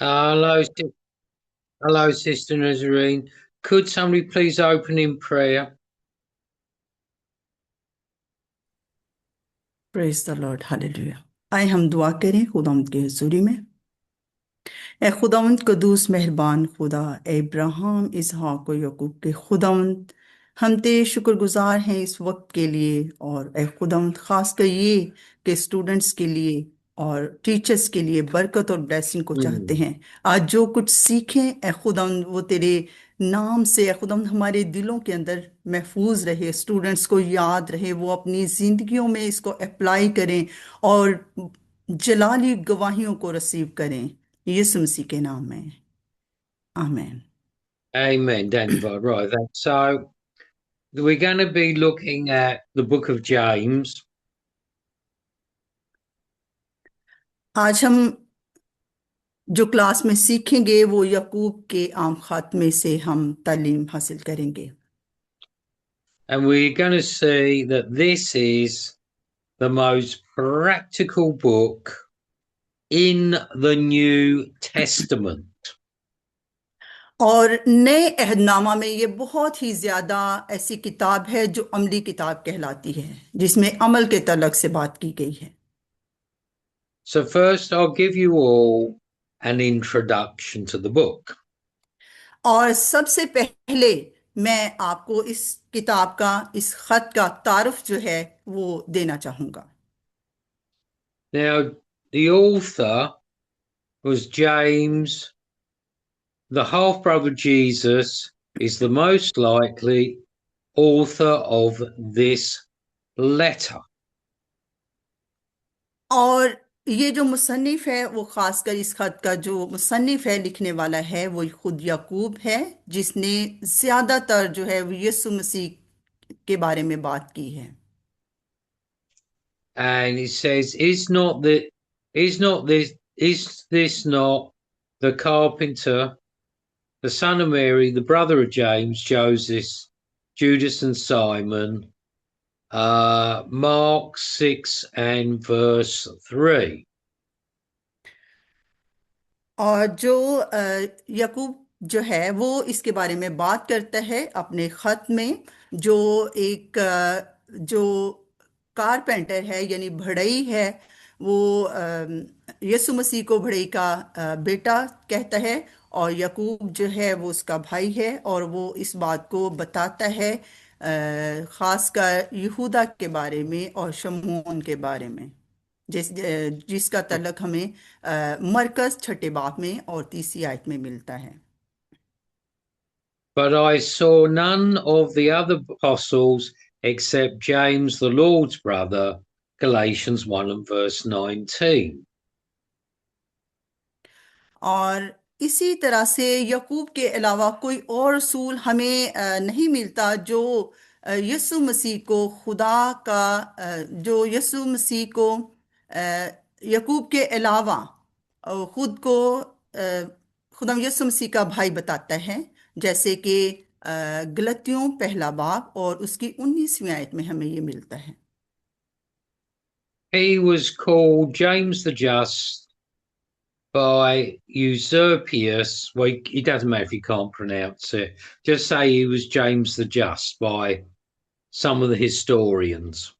Hello, hello, Sister Nazarene. Could somebody please open in prayer? Praise the Lord hallelujah. आए हम दुआ करें खुदावंद की हुजूरी में। ए खुदावंद कदूस मेहरबान खुदा, ए इब्राहिम इसहाक और यकूब के खुदावंद, हम तेरे शुक्रगुजार हैं इस वक्त के लिए। और ए खुदावंद खास कर ये कि स्टूडेंट्स के लिए और टीचर्स के लिए बरकत और ब्लेसिंग को चाहते Hmm. हैं। आज जो कुछ सीखें ए खुदावंद, वो तेरे नाम से ए खुदावंद हमारे दिलों के अंदर महफूज रहे, स्टूडेंट्स को याद रहे, वो अपनी जिंदगियों में इसको अप्लाई करें और जलाली गवाहियों को रिसीव करें। यीशु मसीह के नाम में आमीन। Amen, Dandivar. Right, so we're going to be looking at the book of James. आज हम जो क्लास में सीखेंगे वो यकूब के आम खात में से हम तालीम हासिल करेंगे। And we're going to see that this is the most practical book in the New Testament. और नए अहदनामा में ये बहुत ही ज्यादा ऐसी किताब है जो अमली किताब कहलाती है, जिसमें अमल के तलक से बात की गई है। So first, I'll give you all an introduction to the book. और सबसे पहले मैं आपको इस किताब का, इस खत का तारुफ जो है वो देना चाहूंगा। Now, the author was James. The half-brother Jesus is the most likely author of this letter. और ये जो मुसन्निफ है वो खासकर इस खत का जो मुसन्निफ है, लिखने वाला है, वो खुद याकूब है, जिसने ज्यादातर जो है वो यीशु मसीह के बारे में बात की है। And it says, is this not the carpenter, the son of Mary, the brother of James, Joseph, Judas and Simon? Mark 6 and verse 3. और जो याकूब जो है वो इसके बारे में बात करता है अपने खत में, जो एक जो कारपेंटर है यानी बढ़ई है, वो यीशु मसीह को बढ़ई का बेटा कहता है। और याकूब जो है वो उसका भाई है, और वो इस बात को बताता है खासकर यहूदा के बारे में और शमून के बारे में, जिसका तल्लक हमें मरकज छठे बाब में और तीसरी आयत में मिलता है। But I saw none of the other apostles except James, the Lord's brother, Galatians 1 and verse 19. और इसी तरह से यकूब के अलावा कोई और रसूल हमें नहीं मिलता जो यीशु मसीह को खुदा का जो यीशु मसीह को यकूब के अलावा खुद को खुदा यीशु मसीह का भाई बताता है, जैसे कि गलतियों पहला बाब और उसकी 19वीं आयत में हमें ये मिलता है। He was called James the Just by Eusebius. Well, it doesn't matter if you can't pronounce it. Just say he was James the Just by some of the historians.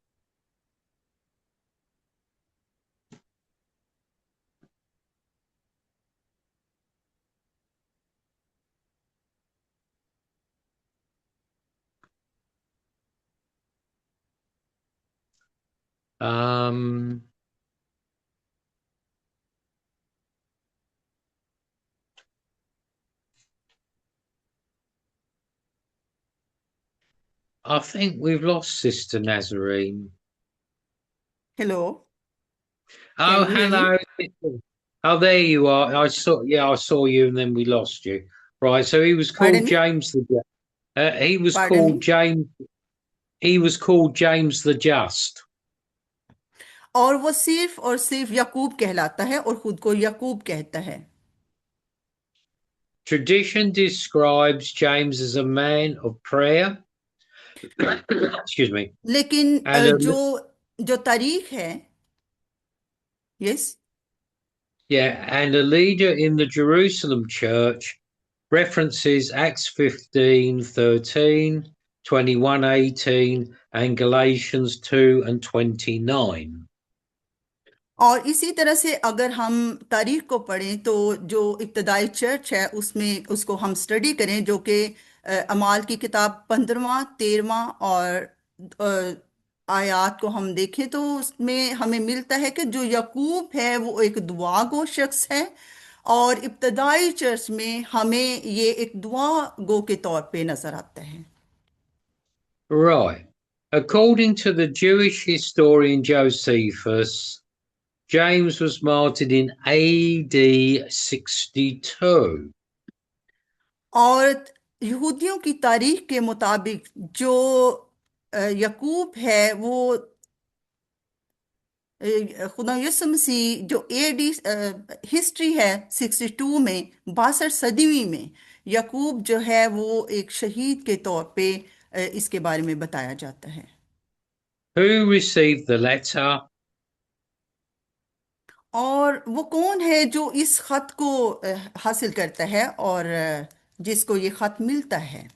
Um, I think we've lost Sister Nazarene. Hello, can Oh, you hear me? hello. Oh, there you are. I saw you, and then we lost you. Right. So he was called pardon me, James the. He was pardon me. called James. He was called James the Just. और वो सिर्फ और सिर्फ यकूब कहलाता है और खुद को यकूब कहता है। Tradition describes James as a man of prayer. Excuse me. लेकिन And जो जो तारीख है, yes, Yeah, and a leader in the Jerusalem church references Acts 15:13, 21:18, and Galatians 2 and 29. और इसी तरह से अगर हम तारीख को पढ़ें तो जो इब्तदाई चर्च है उसमें उसको हम स्टडी करें जो कि अमाल की किताब 15वां 13वां और आयात को हम देखें तो उसमें हमें मिलता है कि जो यकूब है वो एक दुआ गो शख्स है और इब्तदाई चर्च में हमें ये एक दुआ गो के तौर पे नजर आता है। Right. According to the Jewish historian Josephus, James was martyred in AD 62. और यहूदियों की तारीख के मुताबिक जो यकूब है वो खुदा यसु मसीह जो एडी हिस्ट्री है 62 में 62 सदी में यकूब जो है वो एक शहीद के तौर पे इसके बारे में बताया जाता है। Who received the letter? और वो कौन है जो इस खत को हासिल करता है और जिसको ये खत मिलता है।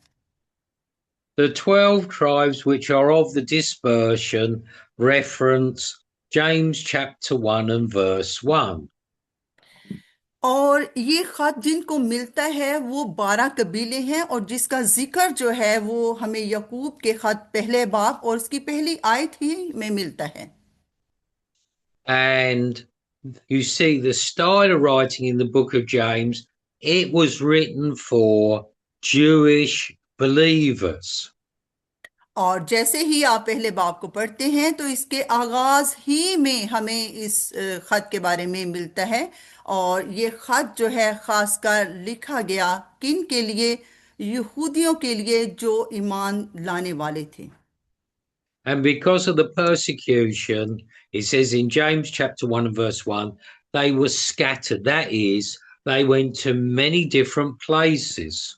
The 12 tribes which are of the dispersion reference James chapter 1 and verse 1. और ये खत जिनको मिलता है वो 12 कबीले हैं और जिसका जिक्र जो है वो हमें यकूब के खत पहले बाब और उसकी पहली आयत ही में मिलता है। And you see the style of writing in the book of James, it was written for Jewish believers. और जैसे ही आप पहले बाब को पढ़ते हैं तो इसके आगाज ही में हमें इस खत के बारे में मिलता है और ये खत जो है खासकर लिखा गया किन के लिए, यहूदियों के लिए जो ईमान लाने वाले थे। And because of the persecution, it says in James chapter 1 and verse 1, they were scattered. That is, they went to many different places.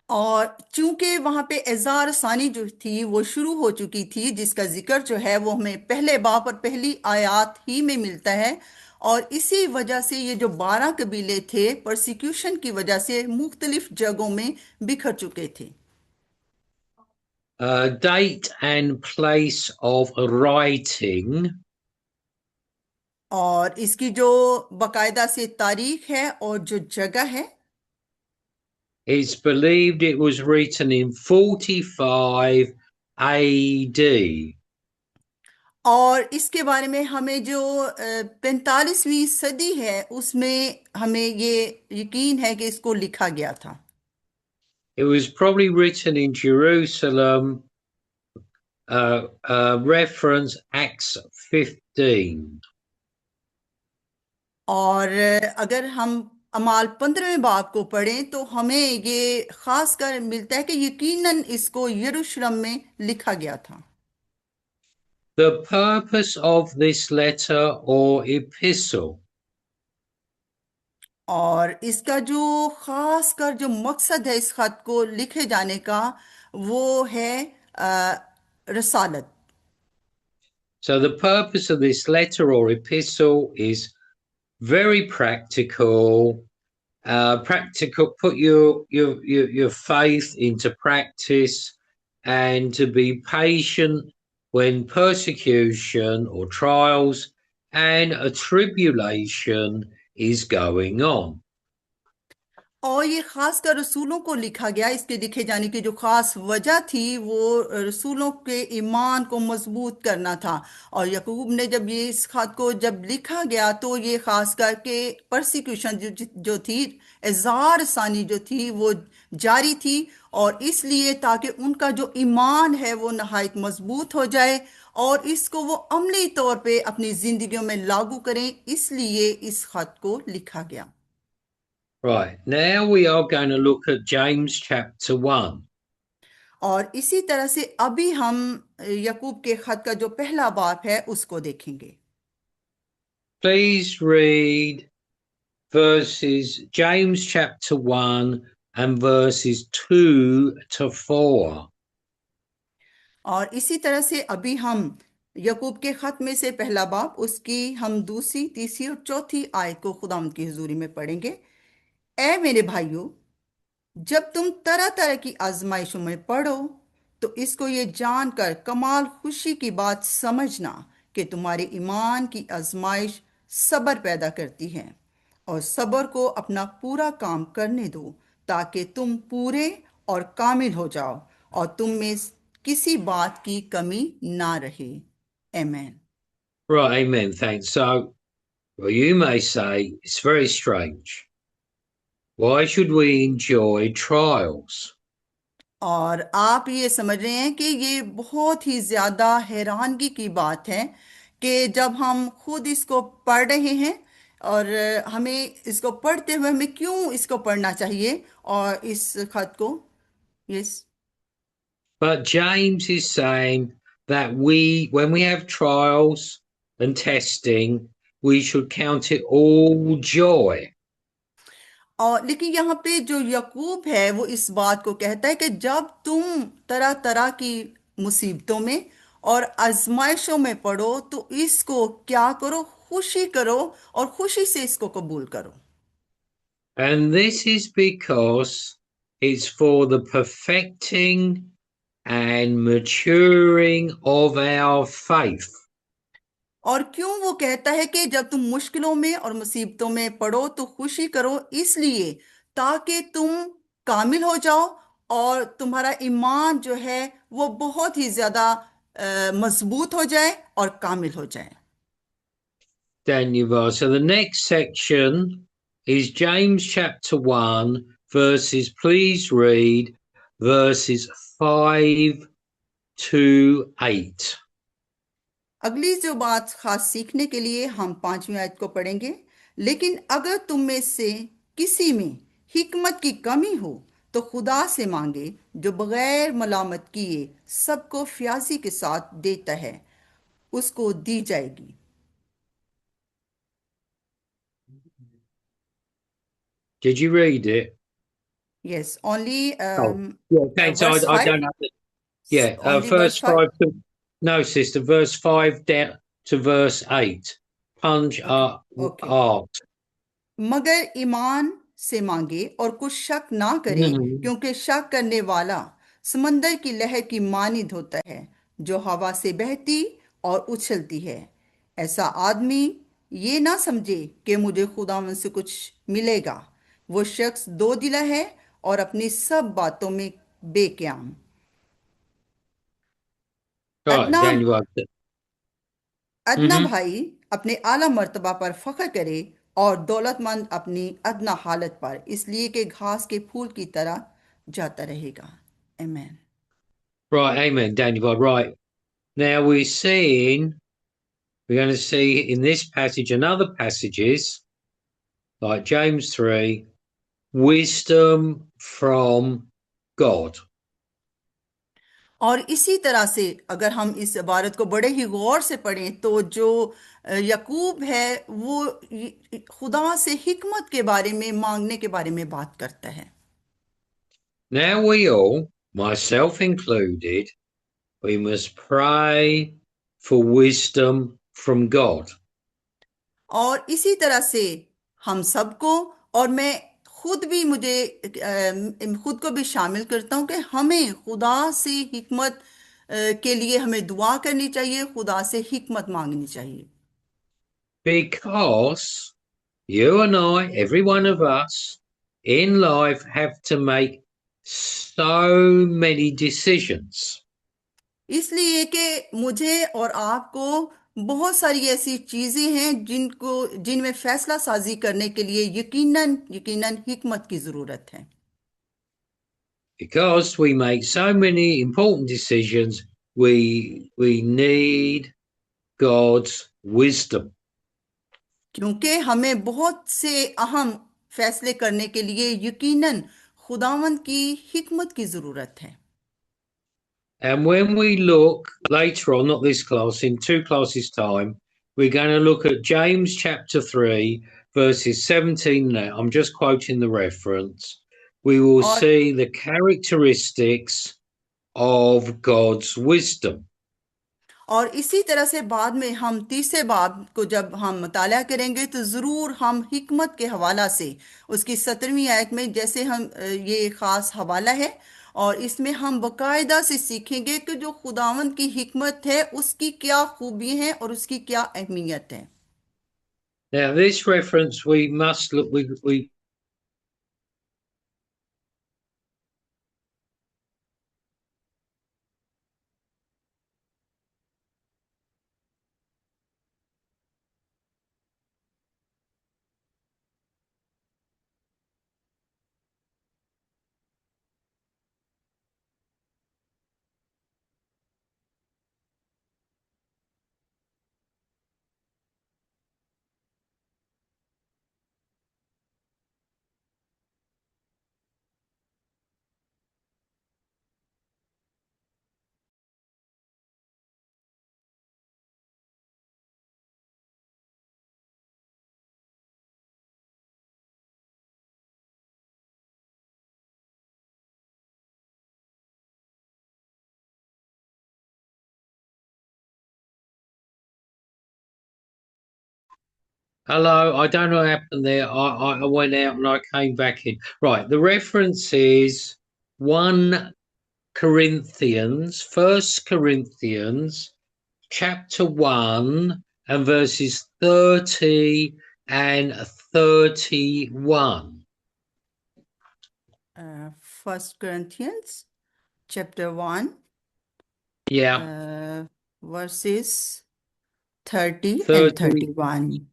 और चूंकि वहां पे एजार सानी जो थी वो शुरू हो चुकी थी जिसका जिक्र जो है वो हमें पहले बाब और पहली आयत ही में मिलता है और इसी वजह से ये जो 12 कबीले थे परसिक्यूशन की वजह से मुख्तलिफ जगहों में बिखर चुके थे। Date and place of writing. और इसकी जो बाकायदा से तारीख है और जो जगह है It's believed it was written in 45 AD. और इसके बारे में हमें जो 45वीं सदी है उसमें हमें ये यकीन है कि इसको लिखा गया था। It was probably written in Jerusalem, reference Acts 15. और अगर हम अमाल 15वें बाब को पढ़ें तो हमें ये खास कर मिलता है कि यकीनन इसको यरूशलेम में लिखा गया था। The purpose of this letter or epistle. और इसका जो खास कर जो मकसद है इस खत को लिखे जाने का वो है अ, रसालत। So the purpose of this letter or epistle is very practical. Practical, put your faith into practice, and to be patient when persecution or trials and a tribulation is going on. और ये खास कर रसूलों को लिखा गया, इसके लिखे जाने की जो खास वजह थी वो रसूलों के ईमान को मजबूत करना था। और यकूब ने जब ये इस खत को जब लिखा गया तो ये खास करके परसिक्यूशन जो थी, एजार सानी जो थी वो जारी थी और इसलिए ताकि उनका जो ईमान है वो नहायत मजबूत हो जाए और इसको वो अमली तौर पे अपनी जिंदगियों में लागू करें, इसलिए इस खत को लिखा गया। Right, now we are going to look at James chapter 1. और इसी तरह से अभी हम यकूब के खत का जो पहला बाब है उसको देखेंगे। Please read verses James chapter 1 and verses 2 to 4. और इसी तरह से अभी हम यकूब के खत में से पहला बाब, उसकी हम दूसरी, तीसरी और चौथी आयत को खुदावंद की हुजूरी में पढ़ेंगे। ए मेरे भाइयों, जब तुम तरह तरह की आजमाइशों में पड़ो तो इसको ये जानकर कमाल खुशी की बात समझना कि तुम्हारे ईमान की आजमाइश सब्र पैदा करती है, और सब्र को अपना पूरा काम करने दो ताकि तुम पूरे और कामिल हो जाओ और तुम में किसी बात की कमी ना रहे। आमीन। Right, amen. Thanks. So, well, you may say it's very strange. Why should we enjoy trials? और आप ये समझ रहे हैं कि ये बहुत ही ज्यादा हैरानगी की बात है कि जब हम खुद इसको पढ़ रहे हैं, और हमें इसको पढ़ते हुए हमें क्यों इसको पढ़ना चाहिए और इस खत को। Yes. But James is saying that when we have trials and testing, we should count it all joy. और लेकिन यहाँ पे जो यकूब है वो इस बात को कहता है कि जब तुम तरह तरह की मुसीबतों में और आजमाइशों में पड़ो तो इसको क्या करो, खुशी करो और खुशी से इसको कबूल करो। And this is because it's for the perfecting and maturing of our faith. और क्यों वो कहता है कि जब तुम मुश्किलों में और मुसीबतों में पड़ो तो खुशी करो, इसलिए ताकि तुम कामिल हो जाओ और तुम्हारा ईमान जो है वो बहुत ही ज्यादा मजबूत हो जाए और कामिल हो जाए। Daniel. So the next section is James chapter 1, verses, please read verses 5 to 8. अगली जो बात खास सीखने के लिए हम पांचवी आयत को पढ़ेंगे। लेकिन अगर तुम में से किसी में हिकमत की कमी हो तो खुदा से मांगे, जो बगैर मलामत किए सबको फ्याजी के साथ देता है, उसको दी जाएगी। Did you read it? Yes, only Oh, yeah, thanks. Verse I five. don't have it. Yeah, only verse verse five. 5 to, no, sister, verse 5 down to verse 8. Punch okay. up okay. art. मगर ईमान से मांगे और कुछ शक ना करे, Mhm. क्योंकि शक करने वाला समंदर की लहर की मानिंद होता है, जो हवा से बहती और उछलती है। ऐसा आदमी ये ना समझे कि मुझे खुदावंद से कुछ मिलेगा। वो शख्स दो दिला है और अपनी सब बातों में बेक्याम। Right, अदना Daniel. अदना Mm-hmm. भाई अपने आला मर्तबा पर फख्र करे और दौलतमंद अपनी अदना हालत पर, इसलिए कि घास के फूल की तरह जाता रहेगा। आमीन। Right, amen, Daniel. Right. Now we're going to see in this passage and other passages, like James 3, wisdom from God. और इसी तरह से अगर हम इस इबारत को बड़े ही गौर से पढ़ें तो जो यकूब है वो खुदा से हिकमत के बारे में मांगने के बारे में बात करता है। Now we all, myself included, we must pray for wisdom from God. और इसी तरह से हम सबको, और मैं खुद भी, खुद को भी शामिल करता हूं कि हमें खुदा से हिकमत के लिए हमें दुआ करनी चाहिए, खुदा से हिकमत मांगनी चाहिए। Because you and I, every one of us in life, have to make so many decisions. इसलिए कि मुझे और आपको बहुत सारी ऐसी चीजें हैं जिनमें फैसला साजी करने के लिए यकीनन यकीनन हिकमत की जरूरत है। Because we make so many important decisions, we need God's wisdom. क्योंकि हमें बहुत से अहम फैसले करने के लिए यकीनन खुदावंद की हिकमत की जरूरत है। And when we look later on, not this class, in two classes' time, we're going to look at James chapter 3, verses 17. Now, I'm just quoting the reference. We will और see the characteristics of God's wisdom. और इसी तरह से बाद में हम तीसरे बाब को जब हम मुताला करेंगे तो ज़रूर हम हिकमत के हवाला से उसकी 17वीं आयत में जैसे हम ये ख़ास हवाला है और इसमें हम बाकायदा से सीखेंगे कि जो खुदावंद की हिकमत है उसकी क्या खूबी है और उसकी क्या अहमियत है। Now, this reference we must look. We Hello, I don't know what happened there. I went out and I came back in. Right, the reference is 1 Corinthians, First Corinthians, chapter 1, and verses 30 and 31. First Corinthians chapter 1 Yeah, verses 30 and 30. 31।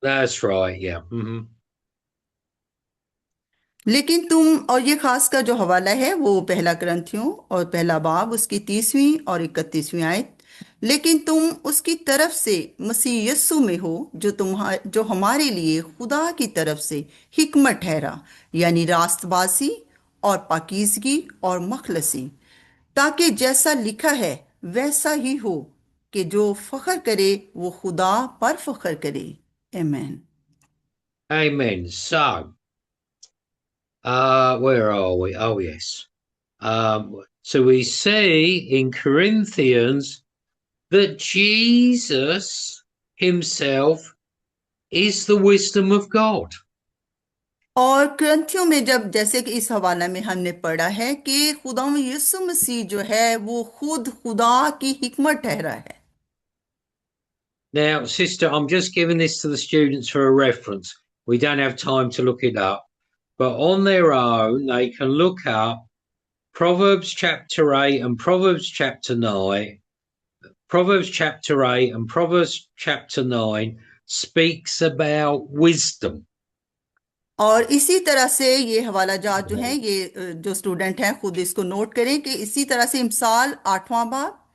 That's right. Yeah. Hmm. लेकिन तुम और ये खास का जो हवाला है वो पहला ग्रंथियों और पहला बाब उसकी 30वीं और 31वीं आयत। लेकिन तुम उसकी तरफ से मसीह यस्सु में हो जो हमारे लिए खुदा की तरफ से हिकमत ठहरा यानी रास्तबाजी और पाकीज़गी और मखलसी, ताकि जैसा लिखा है वैसा ही हो कि जो फख्र करे वो खुदा पर फख्र करे। आमीन। Amen. So, where are we? Oh, yes. So we see in Corinthians that Jesus himself is the wisdom of God. और ग्रंथियों में जब जैसे कि इस हवाला में हमने पढ़ा है कि खुदा यीशु मसीह जो है वो खुद खुदा की हिकमत ठहरा है। Now, sister, I'm just giving this to the students for a reference. We don't have time to look it up, but on their own, they can look up Proverbs chapter 8 and Proverbs chapter 9. Proverbs chapter 8 and Proverbs chapter 9 speaks about wisdom. और इसी तरह से ये हवाला जात जो हैं ये जो स्टूडेंट हैं खुद इसको नोट करें कि इसी तरह से इमसाल 8वां बाब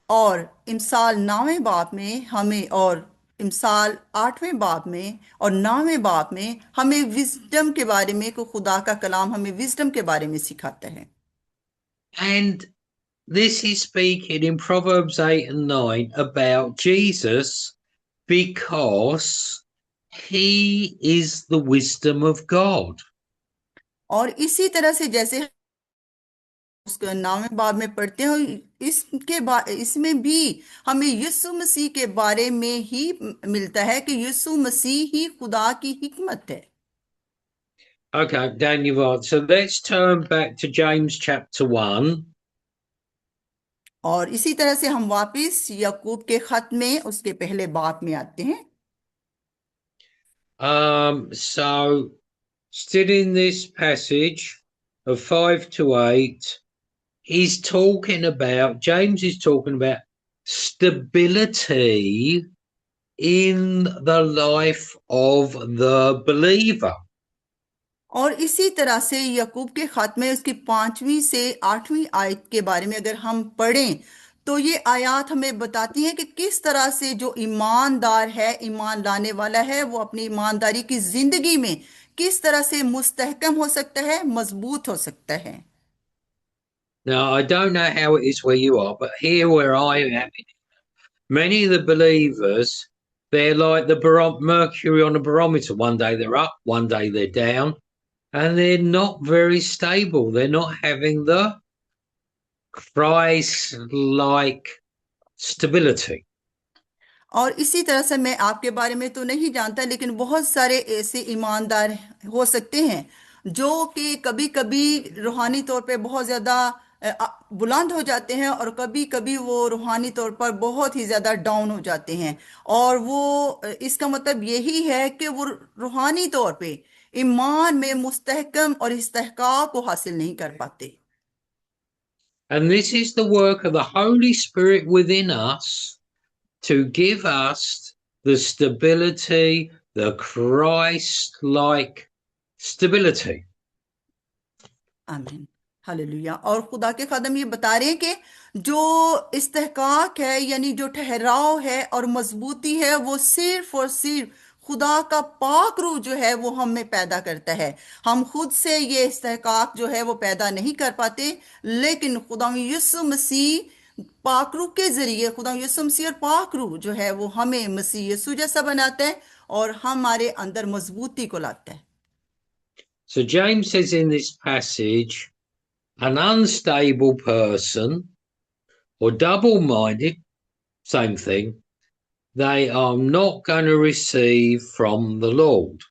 और इमसाल 9वें बाब में हमें और इमसाल 8वें बाब में और 9वें बाब में हमें विजडम के बारे में को खुदा का कलाम हमें विजडम के बारे में सिखाता है। And this is speaking in Proverbs 8 and 9 about Jesus because he is the wisdom of God. और इसी तरह से जैसे उसके 9वें बाब में पढ़ते हो इसके बाद इसमें भी हमें यीशु मसीह के बारे में ही मिलता है कि यीशु मसीह ही खुदा की हिकमत है। Okay, Daniel, so let's turn back to James chapter 1. और इसी तरह से हम वापस याकूब के खत में उसके पहले बाब में आते हैं। So still in this passage of 5 to 8, James is talking about stability in the life of the believer. और इसी तरह से याकूब के खत में उसकी 5वीं से 8वीं आयत के बारे में अगर हम पढ़ें तो ये आयत हमें बताती हैं कि किस तरह से जो ईमानदार है ईमान लाने वाला है वो अपनी ईमानदारी की जिंदगी में किस तरह से मुस्तहकम हो सकता है मजबूत हो सकता है। Now, I don't know how it is where you are, but here where I am, many of the believers, they're like the mercury on a barometer. One day they're up, one day they're down, and they're not very stable. They're not having the Christ-like stability. और इसी तरह से मैं आपके बारे में तो नहीं जानता, लेकिन बहुत सारे ऐसे ईमानदार हो सकते हैं जो कि कभी कभी रूहानी तौर पे बहुत ज़्यादा बुलंद हो जाते हैं, और कभी कभी वो रूहानी तौर पर बहुत ही ज़्यादा डाउन हो जाते हैं। और वो इसका मतलब यही है कि वो रूहानी तौर पे ईमान में मुस्तहकम और इस्तेहकाम को हासिल नहीं कर पाते। And this is the work of the Holy Spirit within us to give us the stability, the Christ-like stability. आमीन। हालेलुया। और खुदा के खादम ये बता रहे हैं कि जो इस्तेहकाक है, यानी जो ठहराव है और मजबूती है, वो सिर्फ और सिर्फ खुदा का पाक रूह जो है वो हम में पैदा करता है। हम खुद से ये इस्तेहकाक जो है वो पैदा नहीं कर पाते, लेकिन खुदा यीशु मसीह पाक रूह के जरिए, खुदा यीशु मसीह और पाक रूह जो है वो हमें मसीह यीशु जैसा बनाता है और हमारे अंदर मजबूती को लाता है। So James says in this passage, an unstable person or double-minded, same thing, they are not going to receive from the Lord.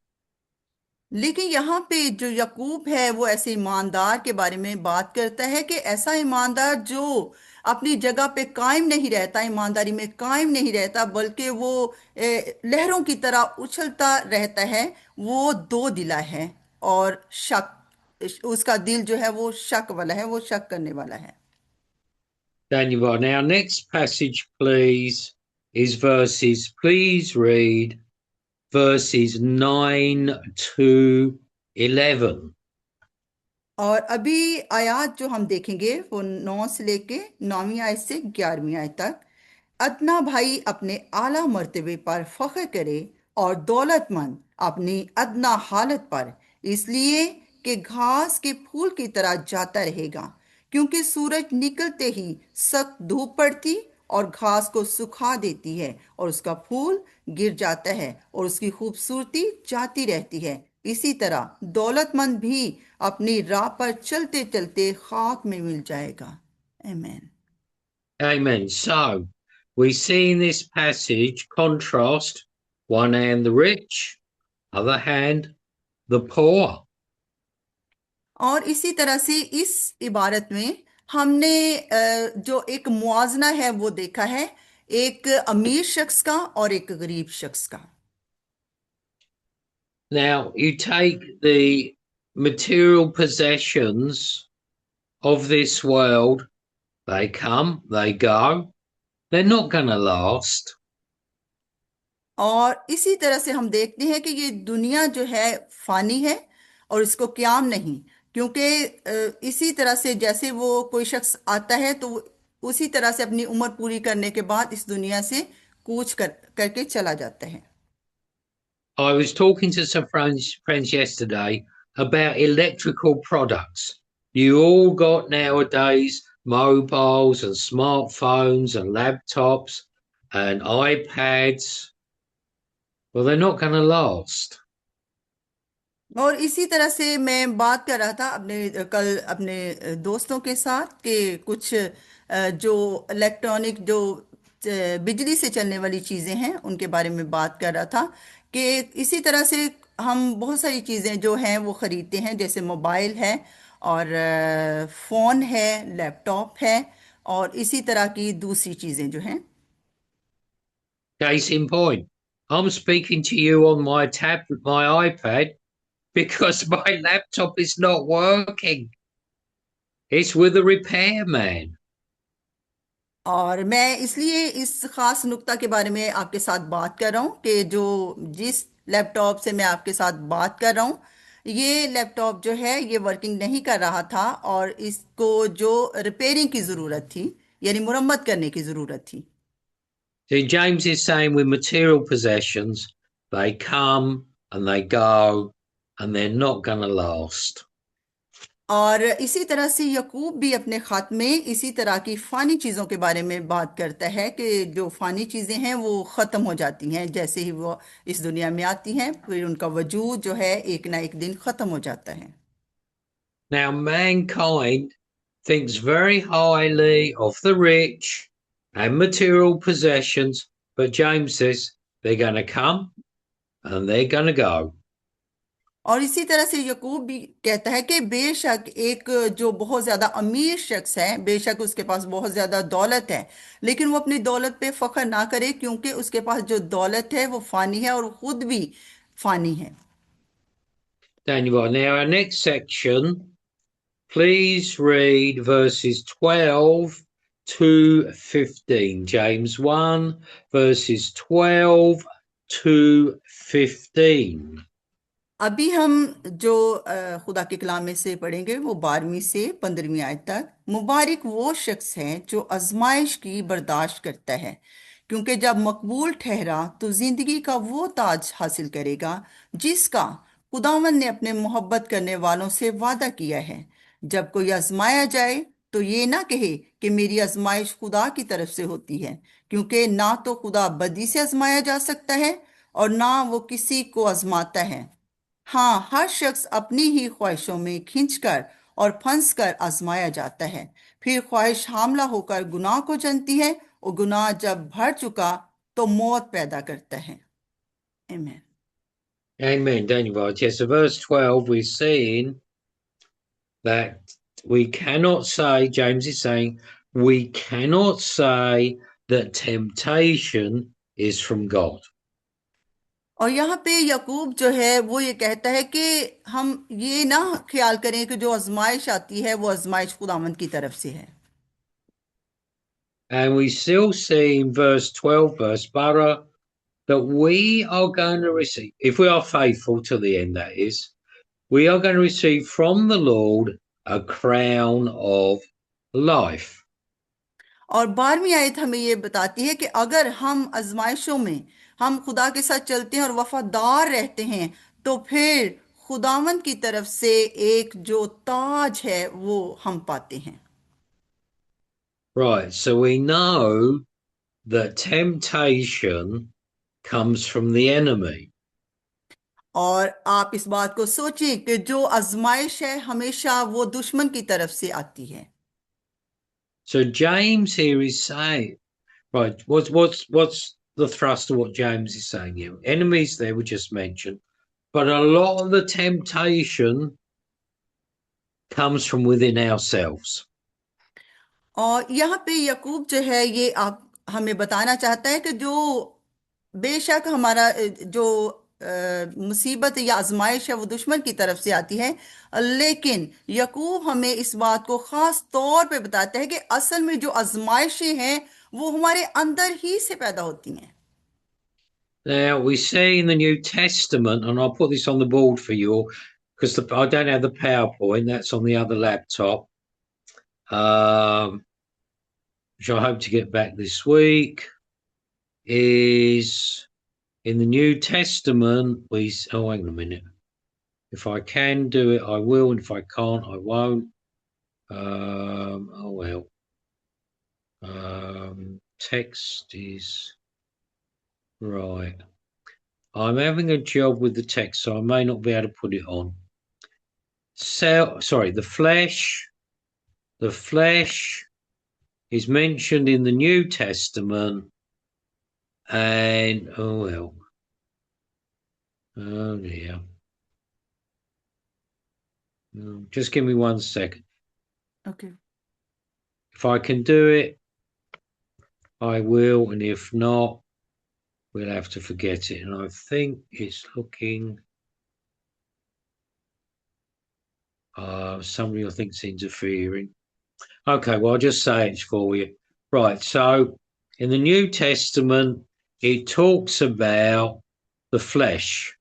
लेकिन यहाँ पे जो यकूब है वो ऐसे ईमानदार के बारे में बात करता है कि ऐसा ईमानदार जो अपनी जगह पे कायम नहीं रहता, ईमानदारी में कायम नहीं रहता, बल्कि वो लहरों की तरह उछलता रहता है, वो दो दिला है। और शक, उसका दिल जो है वो शक वाला है, वो शक करने वाला है। Daniel, now next passage, please, is please read verses 9 to 11. और अभी आयत जो हम देखेंगे वो 9 से लेके 9वीं आयत से 11वीं आयत तक। अदना भाई अपने आला मर्तबे पर फख्र करे और दौलतमंद अपनी अदना हालत पर, इसलिए कि घास के फूल की तरह जाता रहेगा, क्योंकि सूरज निकलते ही सख्त धूप पड़ती और घास को सुखा देती है और उसका फूल गिर जाता है और उसकी खूबसूरती जाती रहती है। इसी तरह दौलतमंद भी अपनी राह पर चलते चलते खाक में मिल जाएगा। आमीन। Amen. So we see in this passage contrast, one hand the rich, other hand the poor. और इसी तरह से इस इबारत में हमने जो एक मुआजना है वो देखा है, एक अमीर शख्स का और एक गरीब शख्स का। Now you take the material possessions of this world, they come, they go, they're not going to last. और इसी तरह से हम देखते हैं कि ये दुनिया जो है फानी है और इसको क्याम नहीं, क्योंकि इसी तरह से जैसे वो कोई शख्स आता है तो वो उसी तरह से अपनी उम्र पूरी करने के बाद इस दुनिया से कूच करके चला जाता है। I was talking to some friends yesterday about electrical products. You all got nowadays mobiles and smartphones and laptops and iPads. Well, they're not going to last. और इसी तरह से मैं बात कर रहा था कल अपने दोस्तों के साथ कि कुछ जो इलेक्ट्रॉनिक जो बिजली से चलने वाली चीज़ें हैं उनके बारे में बात कर रहा था कि इसी तरह से हम बहुत सारी चीज़ें जो हैं वो ख़रीदते हैं, जैसे मोबाइल है और फ़ोन है, लैपटॉप है और इसी तरह की दूसरी चीज़ें जो हैं। Case in point, I'm speaking to you on my tablet, my iPad, because my laptop is not working. It's with a repairman. और मैं इसलिए इस खास नुक्ता के बारे में आपके साथ बात कर रहा हूँ कि जो जिस लैपटॉप से मैं आपके साथ बात कर रहा हूँ, ये लैपटॉप जो है ये वर्किंग नहीं कर रहा था और इसको जो रिपेयरिंग की ज़रूरत थी, यानी मुरम्मत करने की ज़रूरत थी। See, James is saying with material possessions, they come and they go and they're not going to last. और इसी तरह से यकूब भी अपने खत में इसी तरह की फ़ानी चीज़ों के बारे में बात करता है कि जो फ़ानी चीज़ें हैं वो ख़त्म हो जाती हैं, जैसे ही वो इस दुनिया में आती हैं फिर उनका वजूद जो है एक ना एक दिन ख़त्म हो जाता है। Now, mankind thinks very highly of the rich and material possessions. But James says they're going to come and they're going to go. और इसी तरह से यकूब भी कहता है कि बेशक एक जो बहुत ज्यादा अमीर शख्स है, बेशक उसके पास बहुत ज्यादा दौलत है, लेकिन वो अपनी दौलत पे फख्र ना करे, क्योंकि उसके पास जो दौलत है वो फानी है और खुद भी फानी है। Daniel, now our next section, please read verses 12 to 15. James 1, verses 12 to 15. अभी हम जो खुदा के कलाम में से पढ़ेंगे वो 12वीं से 15वीं आयत तक। मुबारक वो शख्स है जो आजमाइश की बर्दाश्त करता है, क्योंकि जब मकबूल ठहरा तो जिंदगी का वो ताज हासिल करेगा जिसका खुदावंद ने अपने मोहब्बत करने वालों से वादा किया है। जब कोई आजमाया जाए तो ये ना कहे कि मेरी आजमाइश खुदा की तरफ से होती है, क्योंकि ना तो खुदा बदी से आजमाया जा सकता है और ना वो किसी को आजमाता है। हाँ, हर शख्स अपनी ही ख्वाहिशों में खींचकर और फंस कर आजमाया जाता है। फिर ख्वाहिश हामला होकर गुनाह को जनती है, और गुनाह जब भर चुका तो मौत पैदा करता है। आमीन। Amen, Daniel. Yes, so verse 12, we're seeing that we cannot say, James is saying, we cannot say that temptation is from God. और यहाँ पे यकूब जो है वो ये कहता है कि हम ये ना ख्याल करें कि जो आजमाइश आती है वो आजमाइश खुदावंद की तरफ से है। And we still see in verse 12, verse Bara, that we are going to receive, if we are faithful to the end, that is, we are going to receive from the Lord a crown of life. और 12वीं आयत हमें ये बताती है कि अगर हम आजमाइशों में हम खुदा के साथ चलते हैं और वफादार रहते हैं, तो फिर खुदावंद की तरफ से एक जो ताज है वो हम पाते हैं। Right, so we know that temptation comes from the enemy. और आप इस बात को सोचें कि जो आजमाइश है हमेशा वो दुश्मन की तरफ से आती है। So James here is saying, right, what's the thrust of what James is saying here? Enemies there we just mentioned, but a lot of the temptation comes from within ourselves. और यहाँ पे यकूब जो है ये आप हमें बताना चाहता है कि जो बेशक हमारा जो मुसीबत या आजमाइश है वो दुश्मन की तरफ से आती है, लेकिन यकूब हमें इस बात को खास तौर पे बताता है कि असल में जो आजमाइशें हैं वो हमारे अंदर ही से पैदा होती हैं। Now we see in the New Testament, and I'll put this on the board for you because I don't have the PowerPoint. That's on the other laptop, which I hope to get back this week. Is in the New Testament, oh, hang on a minute. If I can do it, I will, and if I can't, I won't. Oh well. Text is right. I'm having a job with the text, so I may not be able to put it on. Sorry, the flesh. The flesh is mentioned in the New Testament, and oh well. Oh dear. Just give me 1 second. Okay. If I can do it, I will, and if not, we'll have to forget it. And I think it's looking. Somebody I think's interfering. Okay, well I'll just say it for you. Right, so in the New Testament, it talks about the flesh.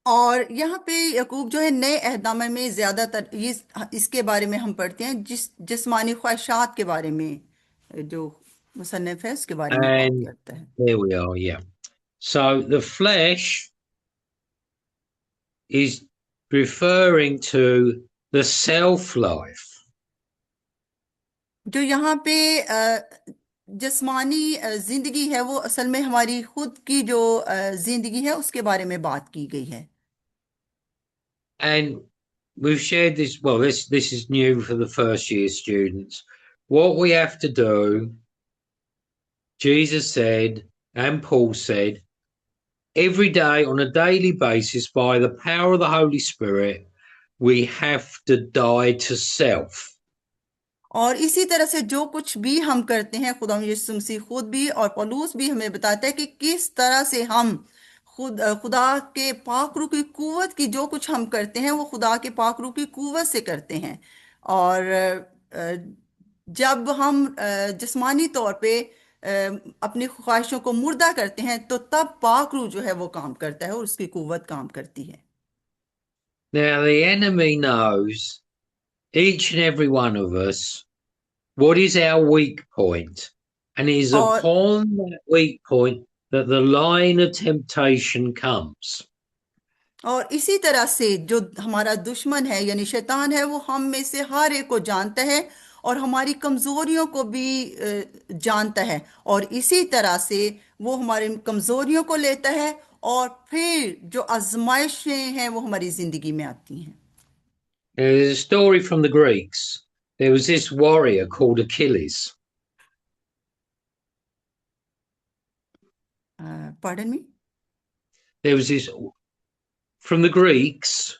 और यहाँ पे यकूब जो है नए अहदनामे में ज्यादातर ये इसके बारे में हम पढ़ते हैं, जिस्मानी ख्वाहिशात के बारे में जो मुसन्निफ है उसके बारे में बात And करता है। there we are, yeah. So the flesh is referring to the self life. जो यहाँ पे जिस्मानी जिंदगी है वो असल में हमारी खुद की जो जिंदगी है उसके बारे में बात की गई है। And we've shared this, well, this is new for the first year students. what we have to do, Jesus said, and Paul said, every day on a daily basis by the power of the Holy Spirit, we have to die to self. और इसी तरह से जो कुछ भी हम करते हैं, खुदा यीशु मसीह खुद भी और पौलुस भी हमें बताता है कि किस तरह से हम खुदा के पाक रूह की कुव्वत की जो कुछ हम करते हैं वो खुदा के पाक रूह की कुव्वत से करते हैं। और जब हम जिस्मानी तौर पे अपनी ख्वाहिशों को मुर्दा करते हैं तो तब पाक रूह जो है वो काम करता है और उसकी कुव्वत काम करती है। Now, the enemy knows, each and every one of us, what is our weak point, and it is और upon that weak point that the line of temptation comes. और इसी तरह से जो हमारा दुश्मन है यानी शैतान है वो हम में से हर एक को जानता है और हमारी कमजोरियों को भी जानता है, और इसी तरह से वो हमारी कमजोरियों को लेता है और फिर जो आजमाइशें हैं वो हमारी जिंदगी में आती हैं। There's a story from the Greeks. There was this warrior called Achilles. Pardon me. There was this from the Greeks.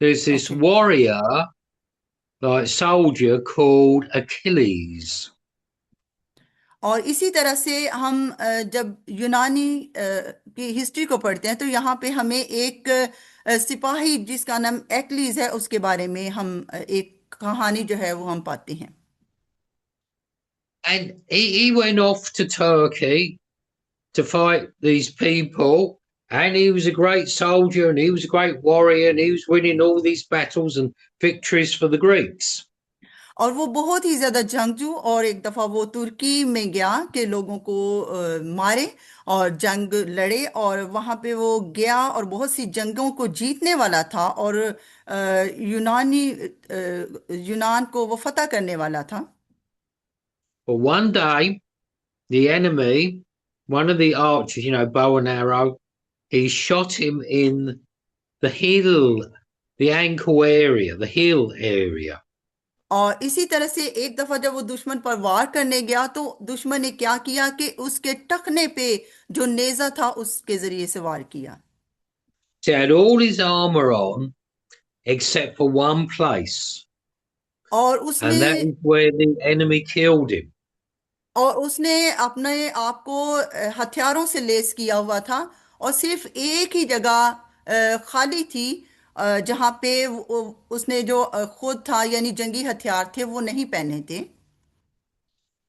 There's this okay. warrior, like soldier, called Achilles. और इसी तरह से हम जब यूनानी की हिस्ट्री को पढ़ते हैं तो यहाँ पे हमें एक सिपाही जिसका नाम एक्लीज है उसके बारे में हम एक कहानी जो है वो हम पाते हैं। And he went off to Turkey to fight these people. And he was a great soldier and he was a great warrior and he was winning all these battles and victories for the Greeks. और वो बहुत ही ज्यादा जंगजू, और एक दफा वो तुर्की में गया के लोगों को मारे और जंग लड़े, और वहां पे वो गया और बहुत सी जंगों को जीतने वाला था और यूनान को वो फतह करने वाला था। But one day, the enemy, one of the archers, bow and arrow, he shot him in the heel, the ankle area, the heel area. और इसी तरह से एक दफा जब वो दुश्मन पर वार करने गया तो दुश्मन ने क्या किया कि उसके टखने पे जो नेजा था उसके जरिए से वार किया। He had all his armor on except for one place, और उसने and that is where the enemy killed him. अपने आप को हथियारों से लेस किया हुआ था, और सिर्फ एक ही जगह खाली थी जहाँ पे उसने जो खुद था यानी जंगी हथियार थे वो नहीं पहने थे।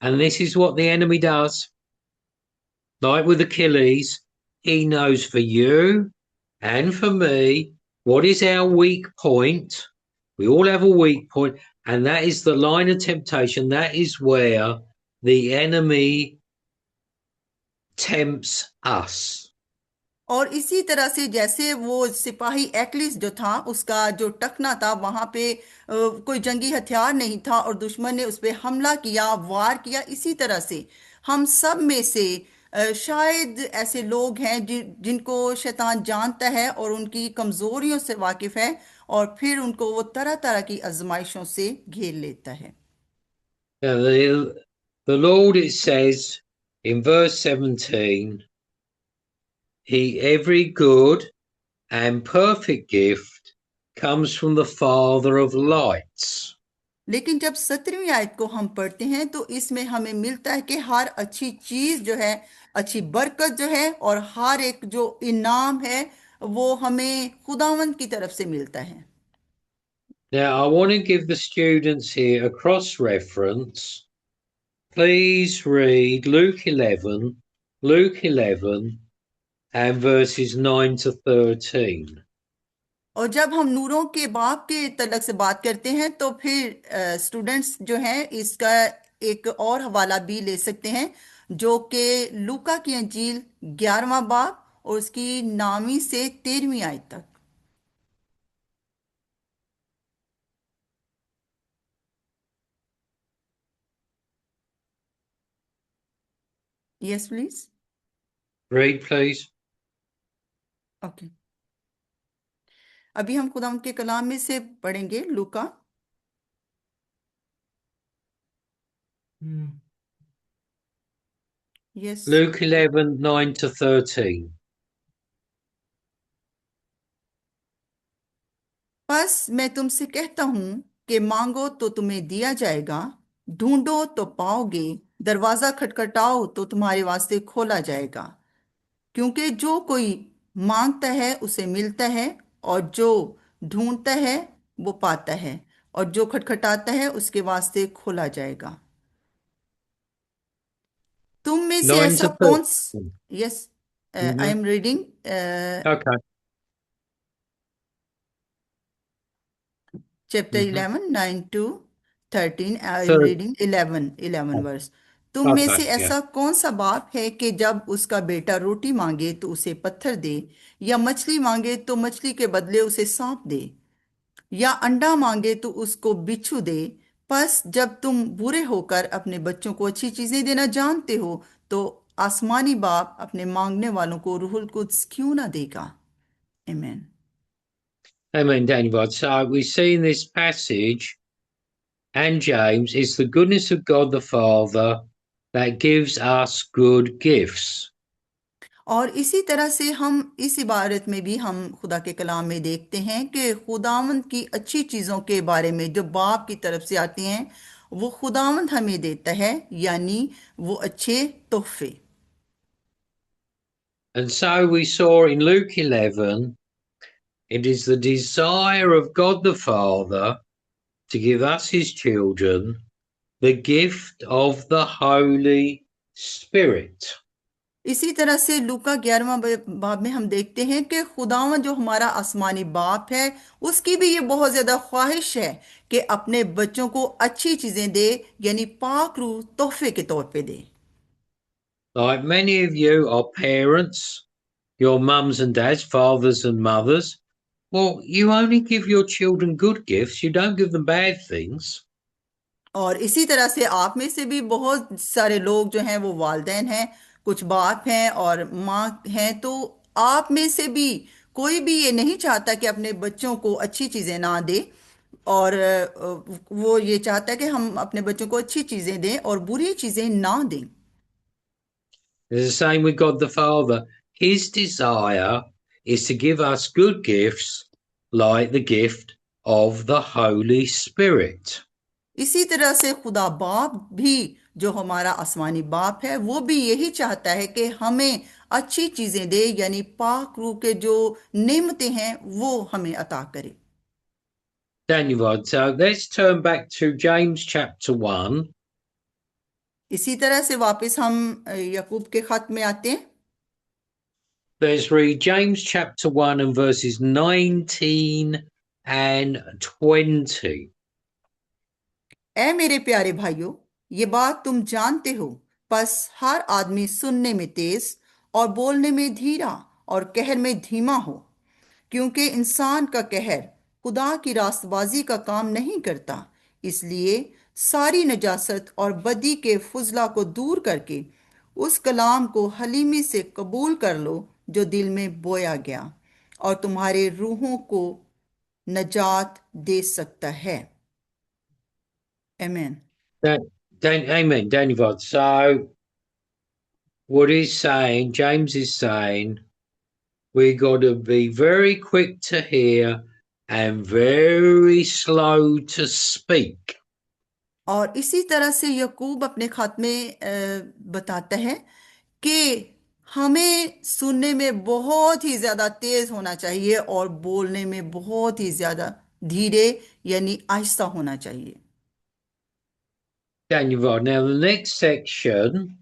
And this is what the enemy does. Like with Achilles, he knows for you and for me what is our weak point. We all have a weak point, and that is the line of temptation. That is where the enemy tempts us. और इसी तरह से जैसे वो सिपाही Achilles जो था उसका जो टखना था वहां पे कोई जंगी हथियार नहीं था और दुश्मन ने उस पे हमला किया, वार किया, इसी तरह से हम सब में से शायद ऐसे लोग हैं जिनको शैतान जानता है और उनकी कमजोरियों से वाकिफ है, और फिर उनको वो तरह तरह की आजमाइशों से घेर लेता है। Now, the Lord, it says in verse 17, every good and perfect gift comes from the Father of lights. लेकिन जब 17वीं आयत को हम पढ़ते हैं तो इसमें हमें मिलता है कि हर अच्छी चीज जो है, अच्छी बरकत जो है और हर एक जो इनाम है वो हमें खुदावंद की तरफ से मिलता है। Now, I want to give the students here a cross reference. Please read Luke 11, and verses 9 to 13. और जब हम नूरों के बाप के तलक से बात करते हैं तो फिर स्टूडेंट्स जो हैं इसका एक और हवाला भी ले सकते हैं जो कि लूका की अंजील 11वां बाब और उसकी 9वीं से 13वीं आयत तक। Yes please. Read, please. Okay. अभी हम खुदा के कलाम में से पढ़ेंगे लूका यस। Luke 11 9 to 13. बस मैं तुमसे कहता हूं कि मांगो तो तुम्हें दिया जाएगा, ढूंढो तो पाओगे, दरवाजा खटखटाओ तो तुम्हारे वास्ते खोला जाएगा। क्योंकि जो कोई मांगता है उसे मिलता है, और जो ढूंढता है वो पाता है, और जो खटखटाता है उसके वास्ते खोला जाएगा। तुम में से 9 ऐसा to कौन। 13. Yes, I Hmm. Am reading Okay. Chapter Hmm. 11 9 to 13। I am Third. Reading 11 verse. तुम में Okay. से Yeah. ऐसा कौन सा बाप है कि जब उसका बेटा रोटी मांगे तो उसे पत्थर दे, या मछली मांगे तो मछली के बदले उसे सांप दे, या अंडा मांगे तो उसको बिच्छू दे। बस जब तुम बुरे होकर अपने बच्चों को अच्छी चीजें देना जानते हो, तो आसमानी बाप अपने मांगने वालों को रूहुल कुद्स क्यों ना देगा। आमीन। Amen, Daniel. So we see in this passage and James is the goodness of God the Father that gives us good gifts. और इसी तरह से हम इस इबारत में भी हम खुदा के कलाम में देखते हैं कि खुदावंद की अच्छी चीज़ों के बारे में जो बाप की तरफ से आती हैं, वो खुदावंद हमें देता है, यानी वो अच्छे तोहफे। And so we saw in Luke 11, it is the desire of God the Father to give us his children the gift of the Holy Spirit. इसी तरह से लूका 11वां बाब में हम देखते हैं कि खुदावंद जो हमारा आसमानी बाप है, उसकी भी ये बहुत ज्यादा ख्वाहिश है कि अपने बच्चों को अच्छी चीजें दे, यानी पाक रूह तोहफे के तौर पे दे। Like many of you are parents, your mums and dads, fathers and mothers. Well, you only give your children good gifts, you don't give them bad things. और इसी तरह से आप में से भी बहुत सारे लोग जो हैं वो वालदेन हैं, कुछ बाप हैं और माँ हैं। तो आप में से भी कोई भी ये नहीं चाहता कि अपने बच्चों को अच्छी चीज़ें ना दे, और वो ये चाहता है कि हम अपने बच्चों को अच्छी चीज़ें दें और बुरी चीज़ें ना दें। It's the same with God the Father. His desire is to give us good gifts like the gift of the Holy Spirit. इसी तरह से खुदा बाप भी, जो हमारा आसमानी बाप है, वो भी यही चाहता है कि हमें अच्छी चीज़ें दे, यानी पाक रूह के जो नेमतें हैं वो हमें अता करे। Daniel, so let's turn back to James chapter 1. इसी तरह से वापस हम यकूब के खत में आते हैं। Let's read James chapter 1 and verses 19 and 20. ऐ मेरे प्यारे भाइयों, ये बात तुम जानते हो, बस हर आदमी सुनने में तेज और बोलने में धीरा और कहर में धीमा हो, क्योंकि इंसान का कहर खुदा की रास्तबाजी का काम नहीं करता। इसलिए सारी नजासत और बदी के फुजला को दूर करके उस कलाम को हलीमी से कबूल कर लो जो दिल में बोया गया, और तुम्हारे रूहों को नजात दे सकता है। आमीन। Amen, Daniel. So what he's saying, James is saying, we got to be very quick to hear and very slow to speak. और इसी तरह से यकूब अपने खत में बताता है कि हमें सुनने में बहुत ही ज्यादा तेज होना चाहिए और बोलने में बहुत ही ज्यादा धीरे, यानी आहिस्ता होना चाहिए। Daniel, now the next section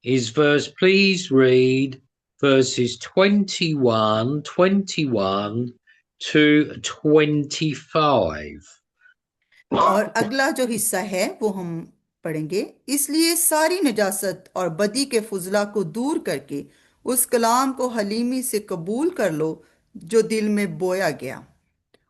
is please read verses 21 to 25. और अगला जो हिस्सा है वो हम पढ़ेंगे। इसलिए सारी नजासत और बदी के फुजला को दूर करके उस कलाम को हलीमी से कबूल कर लो जो दिल में बोया गया,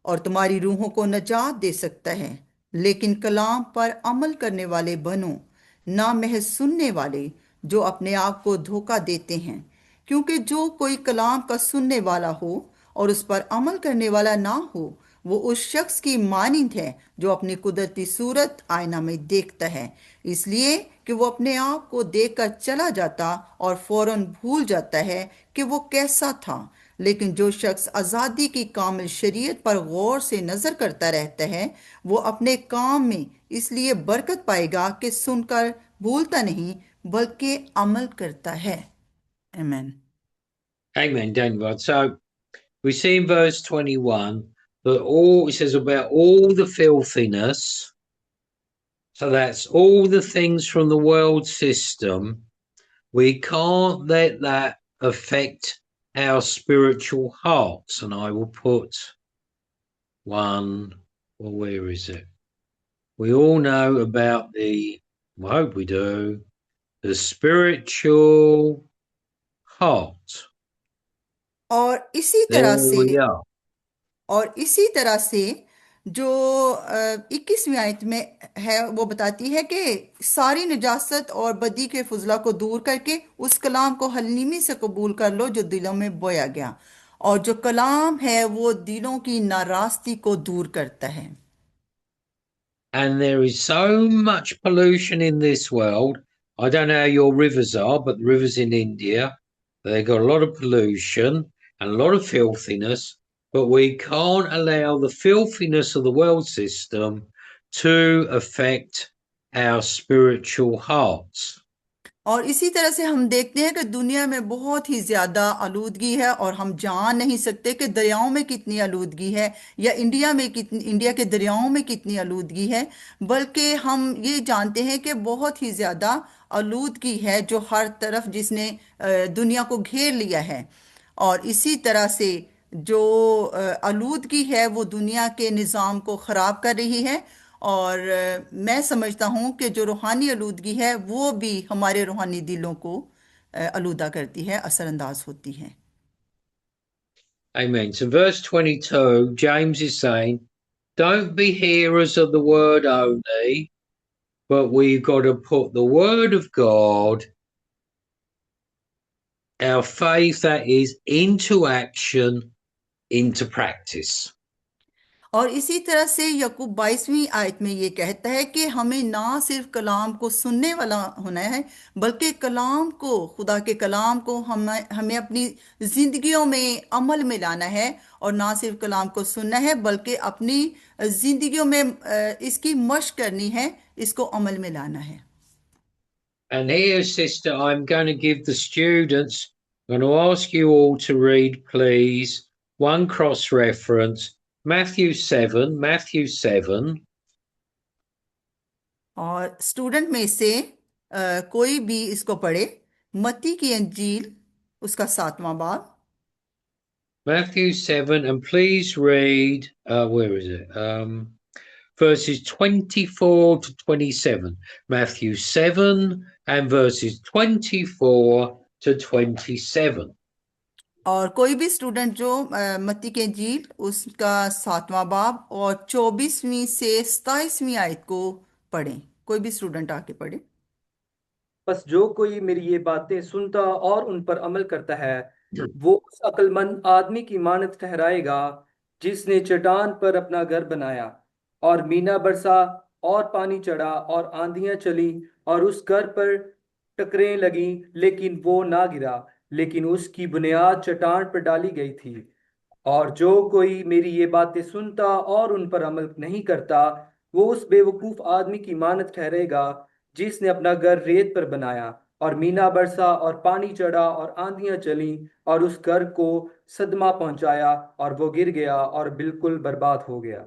और तुम्हारी रूहों को नजात दे सकता है। लेकिन कलाम पर अमल करने वाले बनो, ना महज सुनने वाले जो अपने आप को धोखा देते हैं। क्योंकि जो कोई कलाम का सुनने वाला हो और उस पर अमल करने वाला ना हो, वो उस शख्स की मानिंद है जो अपनी कुदरती सूरत आईना में देखता है, इसलिए कि वो अपने आप को देखकर चला जाता और फौरन भूल जाता है कि वो कैसा था। लेकिन जो शख्स आज़ादी की कामिल शरीयत पर गौर से नज़र करता रहता है, वो अपने काम में इसलिए बरकत पाएगा कि सुनकर भूलता नहीं बल्कि अमल करता है। आमीन। Amen, Daniel. So we see in verse 21 that all it says about all the filthiness. So that's all the things from the world system. We can't let that affect our spiritual hearts. And I will put one, well, where is it? We all know about I hope we do, the spiritual heart. और इसी There तरह से we are. और इसी तरह से जो 21वीं आयत में है वो बताती है कि सारी नजासत और बदी के फजला को दूर करके उस कलाम को हलीमी से कबूल कर लो जो दिलों में बोया गया, और जो कलाम है वो दिलों की नाराजगी को दूर करता है। And there is so much pollution in this world. I don't know how your rivers are, but the rivers in India, they've got a lot of pollution and a lot of filthiness, but we can't allow the filthiness of the world system to affect our spiritual hearts. और इसी तरह से हम देखते हैं कि दुनिया में बहुत ही ज़्यादा आलूदगी है, और हम जान नहीं सकते कि दरियाओं में कितनी आलूदगी है, या इंडिया के दरियाओं में कितनी आलूदगी है। बल्कि हम ये जानते हैं कि बहुत ही ज़्यादा आलूदगी है जो हर तरफ जिसने दुनिया को घेर लिया है। और इसी तरह से जो आलूदगी है वो दुनिया के निज़ाम को ख़राब कर रही है। और मैं समझता हूँ कि जो रूहानी आलूदगी है वो भी हमारे रूहानी दिलों को आलूदा करती है, असरअंदाज होती है। Amen. So, verse 22, James is saying, don't be hearers of the word only, but we've got to put the word of God, our faith that is, into action, into practice. और इसी तरह से यकूब 22वीं आयत में ये कहता है कि हमें ना सिर्फ कलाम को सुनने वाला होना है, बल्कि कलाम को, खुदा के कलाम को हमें हमें अपनी जिंदगियों में अमल में लाना है। और ना सिर्फ कलाम को सुनना है बल्कि अपनी जिंदगियों में इसकी मशक करनी है, इसको अमल में लाना है। And here, sister, I'm going to give the students, I'm going to ask you all to read, please, one cross reference, Matthew 7, Matthew 7. और स्टूडेंट में से कोई भी इसको पढ़े, मत्ती की अंजील उसका 7वां बाब। Matthew 7, and please read, where is it? Verses 24 to 27. Matthew 7 and verses 24 to 27. और कोई भी स्टूडेंट जो मत्ती की अंजील उसका 7वां बाब और 24वीं से 27वीं आयत को पढ़े, कोई भी स्टूडेंट आके पढ़े। बस जो कोई मेरी ये बातें सुनता और उन पर अमल करता है, वो उस अक्लमंद आदमी की मानद ठहराएगा जिसने चट्टान पर अपना घर बनाया, और मीना बरसा और पानी चढ़ा और आंधियां चली और उस घर पर टकरें लगी, लेकिन वो ना गिरा, लेकिन उसकी बुनियाद चट्टान पर डाली गई थी। और जो कोई मेरी ये बातें सुनता और उन पर अमल नहीं करता, वो उस बेवकूफ आदमी की मानद ठहरेगा जिसने अपना घर रेत पर बनाया, और मीना बरसा और पानी चढ़ा और आंधियां चली और उस घर को सदमा पहुंचाया, और वो गिर गया और बिल्कुल बर्बाद हो गया।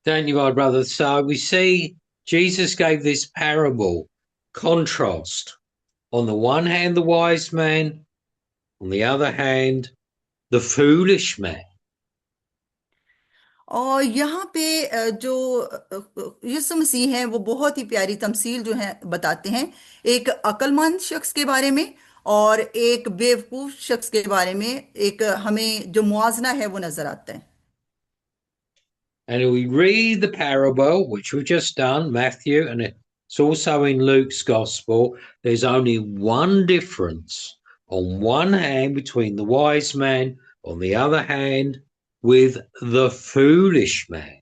Thank you, my brother. So we see Jesus gave this parable contrast. On the one hand, the wise man, on the other hand, the foolish man. और यहाँ पे जो यीशु मसीह हैं वो बहुत ही प्यारी तमसील जो है बताते हैं, एक अक्लमंद शख्स के बारे में और एक बेवकूफ शख्स के बारे में। एक हमें जो मुआवजा है वो नजर आता है। And we read the parable, which we've just done, Matthew, and it's also in Luke's gospel. There's only one difference. On one hand, between the wise man, on the other hand, with the foolish man.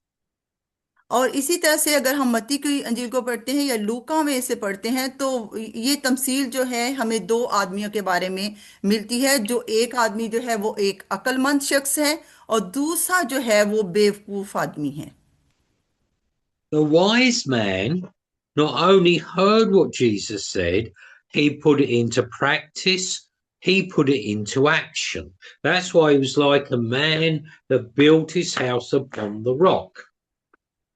और इसी तरह से अगर हम मत्ती की अंजील को पढ़ते हैं या लूका में इसे पढ़ते हैं तो ये तमसील जो है हमें दो आदमियों के बारे में मिलती है। जो एक आदमी जो है वो एक अक्लमंद शख्स है और दूसरा जो है वो बेवकूफ आदमी है। The wise man not only heard what Jesus said, he put it into practice, he put it into action. That's why he was like a man that built his house upon the rock.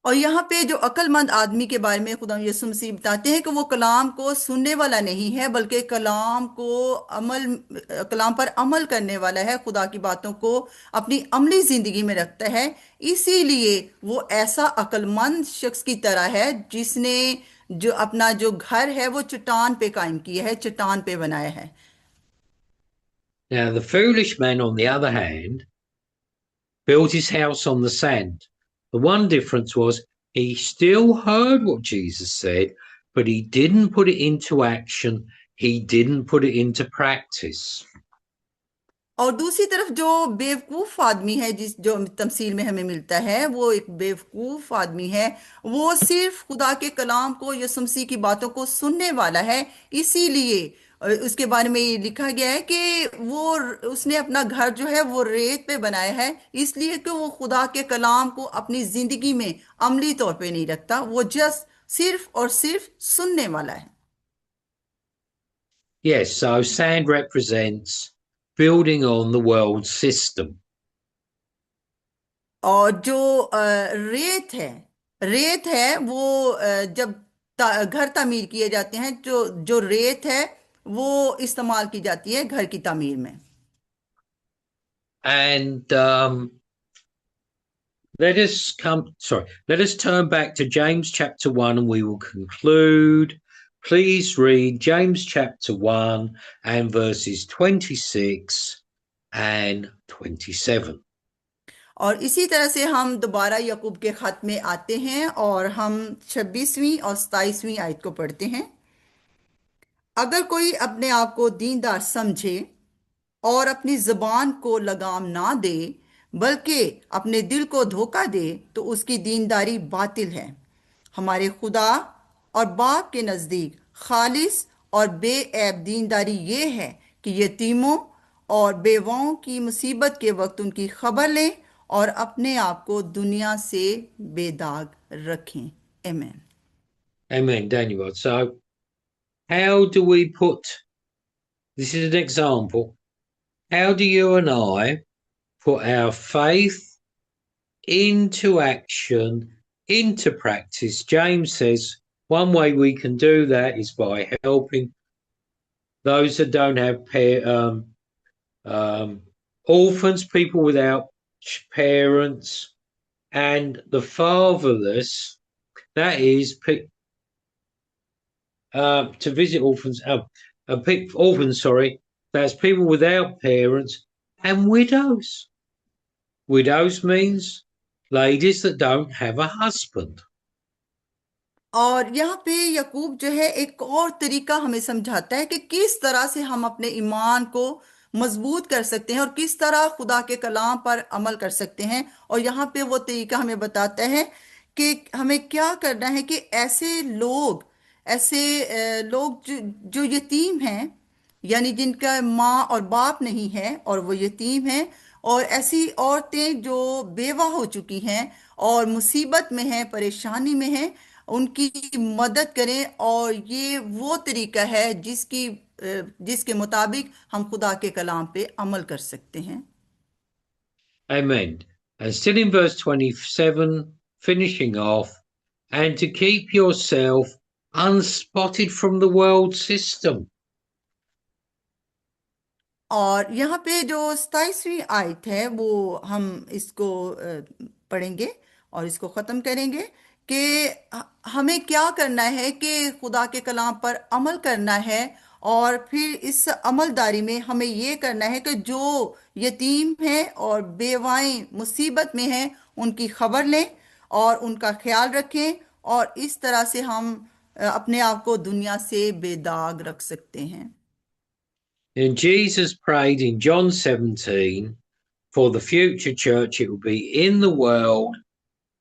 और यहाँ पे जो अक्लमंद आदमी के बारे में खुदा यीशु मसीह बताते हैं कि वो कलाम को सुनने वाला नहीं है बल्कि कलाम पर अमल करने वाला है, खुदा की बातों को अपनी अमली जिंदगी में रखता है। इसीलिए वो ऐसा अक्लमंद शख्स की तरह है जिसने जो अपना जो घर है वो चट्टान पे कायम किया है, चट्टान पे बनाया है। Now, the foolish man, on the other hand, built his house on the sand. The one difference was he still heard what Jesus said, but he didn't put it into action. He didn't put it into practice. और दूसरी तरफ जो बेवकूफ आदमी है, जिस जो तमसील में हमें मिलता है, वो एक बेवकूफ आदमी है। वो सिर्फ खुदा के कलाम को, यीशु मसीह की बातों को सुनने वाला है। इसीलिए उसके बारे में ये लिखा गया है कि वो उसने अपना घर जो है वो रेत पे बनाया है, इसलिए कि वो खुदा के कलाम को अपनी जिंदगी में अमली तौर पे नहीं रखता। वो जस्ट सिर्फ और सिर्फ सुनने वाला है। Yes, so sand represents building on the world system. और जो रेत है वो जब घर तामीर किए जाते हैं, जो जो रेत है वो इस्तेमाल की जाती है घर की तामीर में। And let us turn back to James chapter 1 and we will conclude. Please read James chapter 1 and verses 26 and 27. और इसी तरह से हम दोबारा याकूब के खत में आते हैं और हम 26वीं और 27वीं आयत को पढ़ते हैं। अगर कोई अपने आप को दीनदार समझे और अपनी जुबान को लगाम ना दे बल्कि अपने दिल को धोखा दे तो उसकी दीनदारी बातिल है। हमारे खुदा और बाप के नज़दीक खालिस और बेऐब दीनदारी ये है कि यतीमों और बेवाओं की मुसीबत के वक्त उनकी खबर लें और अपने आप को दुनिया से बेदाग रखें। आमीन। Amen, Daniel. So, how do we this is an example, how do you and I put our faith into action, into practice? James says one way we can do that is by helping those that don't have orphans, people without parents, and the fatherless. That is to visit orphans. Orphans, sorry. That's people without parents and widows. Widows means ladies that don't have a husband. और यहाँ पे याकूब जो है एक और तरीका हमें समझाता है कि किस तरह से हम अपने ईमान को मजबूत कर सकते हैं और किस तरह खुदा के कलाम पर अमल कर सकते हैं। और यहाँ पे वो तरीका हमें बताता है कि हमें क्या करना है कि ऐसे लोग जो यतीम हैं, यानी जिनका माँ और बाप नहीं है और वो यतीम हैं, और ऐसी औरतें जो बेवा हो चुकी हैं और मुसीबत में हैं, परेशानी में हैं, उनकी मदद करें। और ये वो तरीका है जिसके मुताबिक हम खुदा के कलाम पे अमल कर सकते हैं। Amen. And still in verse 27, finishing off, and to keep yourself unspotted from the world system. और यहाँ पे जो 27वीं आयत है वो हम इसको पढ़ेंगे और इसको ख़त्म करेंगे कि हमें क्या करना है कि खुदा के कलाम पर अमल करना है। और फिर इस अमलदारी में हमें ये करना है कि जो यतीम हैं और बेवाएं मुसीबत में हैं उनकी खबर लें और उनका ख्याल रखें, और इस तरह से हम अपने आप को दुनिया से बेदाग रख सकते हैं। And Jesus prayed in John 17 For the future church, it will be in the world,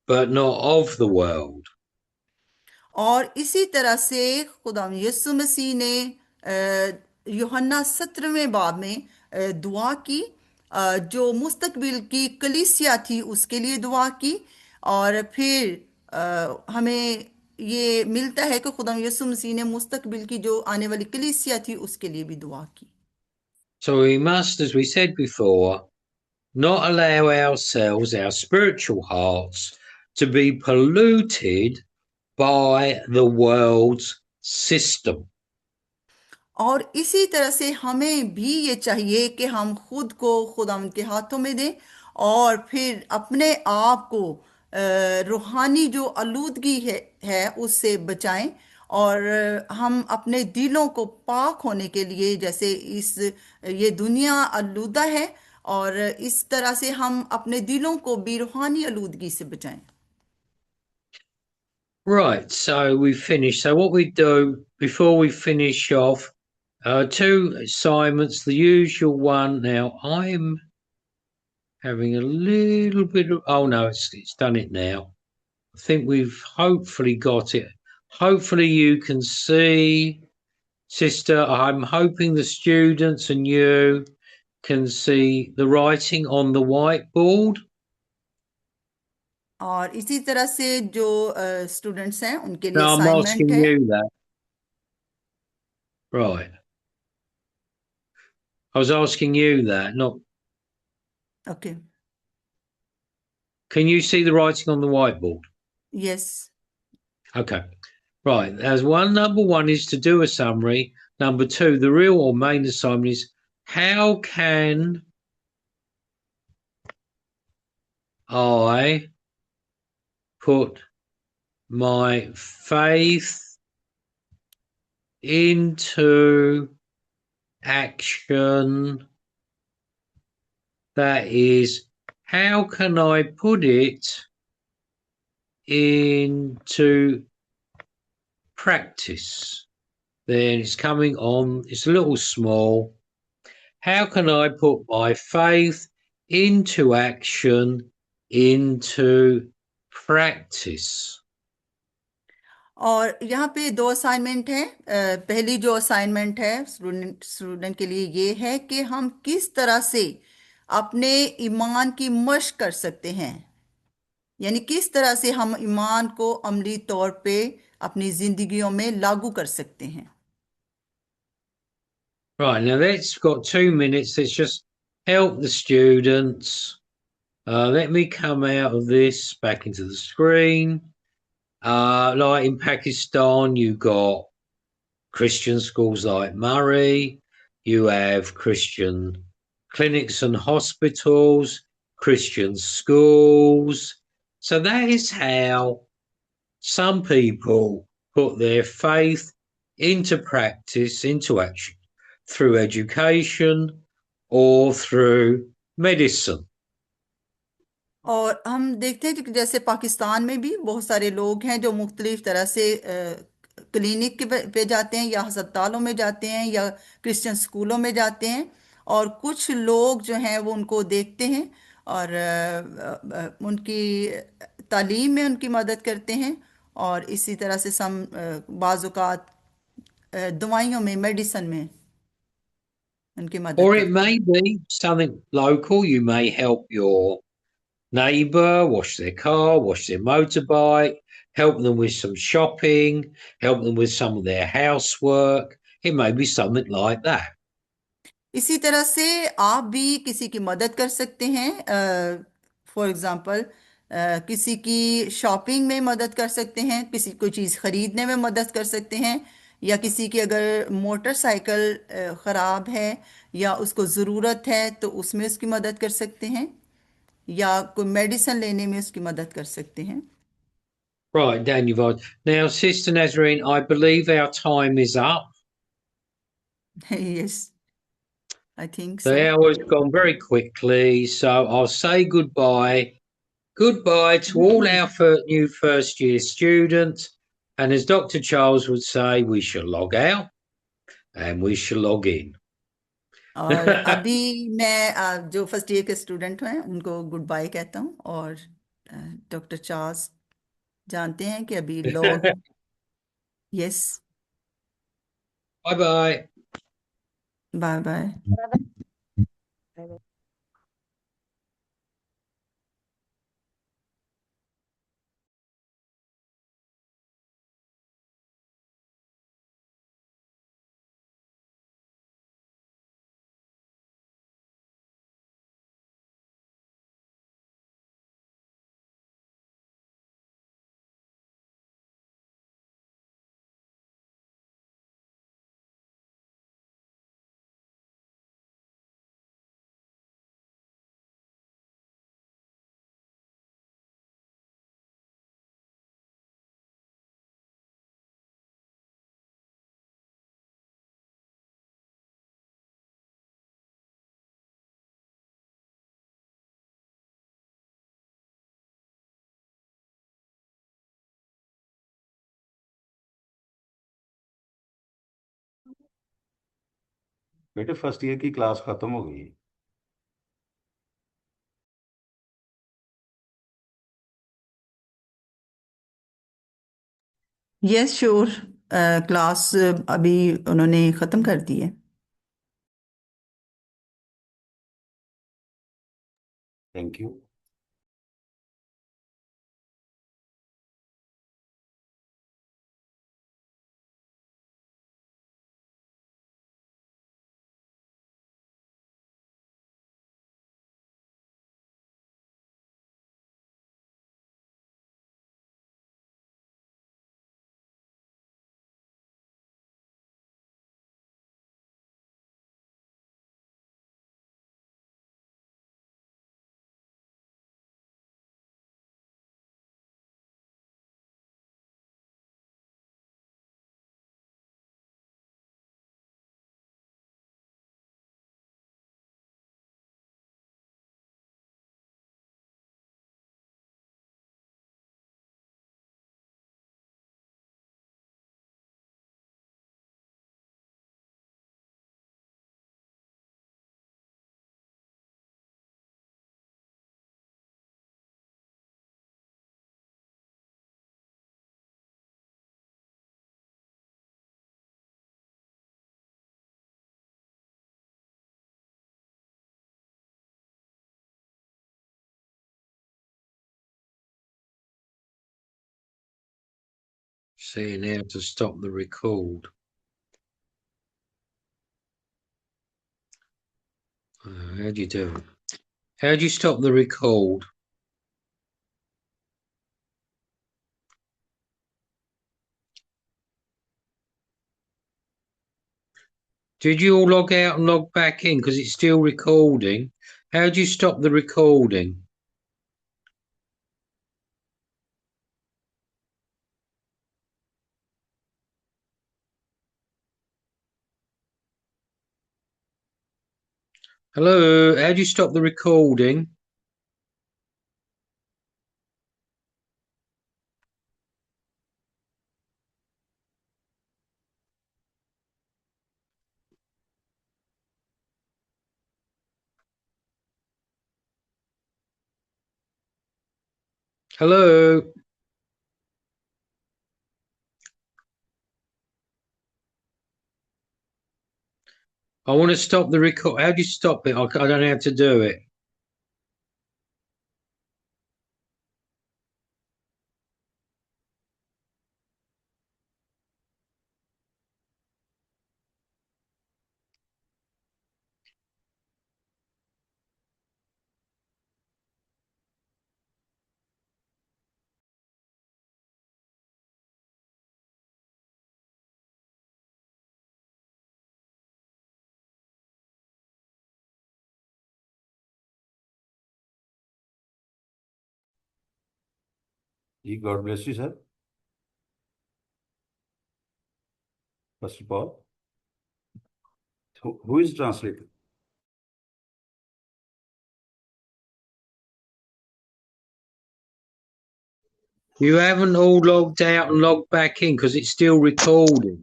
but not of the world. और इसी तरह से खुदा यीशु मसीह ने यूहन्ना 17वें बाब में दुआ की, जो मुस्तकबिल की कलीसिया थी उसके लिए दुआ की। और फिर हमें ये मिलता है कि खुदा यीशु मसीह ने मुस्तकबिल की जो आने वाली कलीसिया थी उसके लिए भी दुआ की। So we must, as we said before, not allow ourselves, our spiritual hearts, to be polluted by the world's system. और इसी तरह से हमें भी ये चाहिए कि हम खुद को खुदा के हाथों में दें और फिर अपने आप को रूहानी जो आलूदगी है उससे बचाएं। और हम अपने दिलों को पाक होने के लिए, जैसे ये दुनिया आलूदा है, और इस तरह से हम अपने दिलों को भी रूहानी आलूदगी से बचाएं। Right, so we finished. So what we do before we finish off, two assignments, the usual one. Now I'm having a little bit of, oh no, it's done it now. I think we've hopefully got it. Hopefully you can see, sister, I'm hoping the students and you can see the writing on the whiteboard. और इसी तरह से जो students हैं उनके लिए No, I'm assignment asking है। you that. Right. I was asking you that, not. Okay, Can you see the writing on the whiteboard? Yes. Okay. Right. As number one is to do a summary. Number two, the real or main assignment is how can I put my faith into action? That is, how can I put it into practice? Then it's coming on, it's a little small. How can I put my faith into action, into practice? और यहाँ पे दो assignment है। पहली जो assignment है student के लिए ये है कि हम किस तरह से अपने ईमान की मशक कर सकते हैं, यानी किस तरह से हम ईमान को अमली तौर पे अपनी जिंदगियों में लागू कर सकते हैं। Right, now that's got 2 minutes. Let's just help the students. Let me come out of this back into the screen. Like in Pakistan, you got Christian schools like Murray. You have Christian clinics and hospitals, Christian schools. So that is how some people put their faith into practice, into action, through education or through medicine. और हम देखते हैं कि जैसे पाकिस्तान में भी बहुत सारे लोग हैं जो मुख्तलिफ तरह से क्लिनिक पे जाते हैं या अस्पतालों में जाते हैं या क्रिश्चियन स्कूलों में जाते हैं, और कुछ लोग जो हैं वो उनको देखते हैं और उनकी तालीम में उनकी मदद करते हैं, और इसी तरह से बाज़ औक़ात दवाइयों में, मेडिसिन में उनकी मदद Or it करते may हैं। be something local. You may help your neighbour wash their car, wash their motorbike, help them with some shopping, help them with some of their housework. It may be something like that. इसी तरह से आप भी किसी की मदद कर सकते हैं। फॉर एग्जांपल, किसी की शॉपिंग में मदद कर सकते हैं, किसी कोई चीज़ खरीदने में मदद कर सकते हैं, या किसी की अगर मोटरसाइकिल ख़राब है या उसको ज़रूरत है तो उसमें उसकी मदद कर सकते हैं, या कोई मेडिसिन लेने में उसकी मदद कर सकते हैं। Right, Dan, you've on. Now, Sister Nazarene, I believe our time is up. Yes, I think The so. hour's gone very quickly, so I'll say goodbye. Goodbye to all our new first year students. And as Dr. Charles would say, we shall log out and we shall log in. और अभी मैं जो first year के student हैं उनको good bye कहता हूँ, और डॉक्टर चार्ल्स जानते हैं कि अभी लॉग। Yes. Bye bye. Bye bye. बेटे फर्स्ट ईयर की क्लास खत्म हो गई। Yes sure. क्लास अभी उन्होंने ख़त्म कर दी है। Thank you. Seeing how to stop the record. How do you do it? How do you stop the record? Did you all log out and log back in because it's still recording? How do you stop the recording? Hello, how do you stop the recording? Hello. I want to stop the record. How do you stop it? I don't know how to do it. जी God bless you sir. First of all who is translator? You haven't all logged out and logged back in because it's still recording.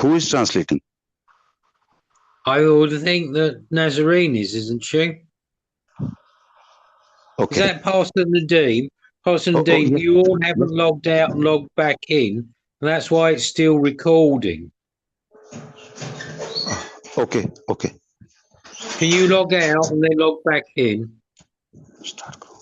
Who is translating? I would think that Nazarene isn't she? Is Okay. that Pastor Nadeem? Pastor Oh, Nadeem, yes. you all haven't logged out and logged back in, and that's why it's still recording. Okay. Okay. Can you log out and then log back in? Start करो.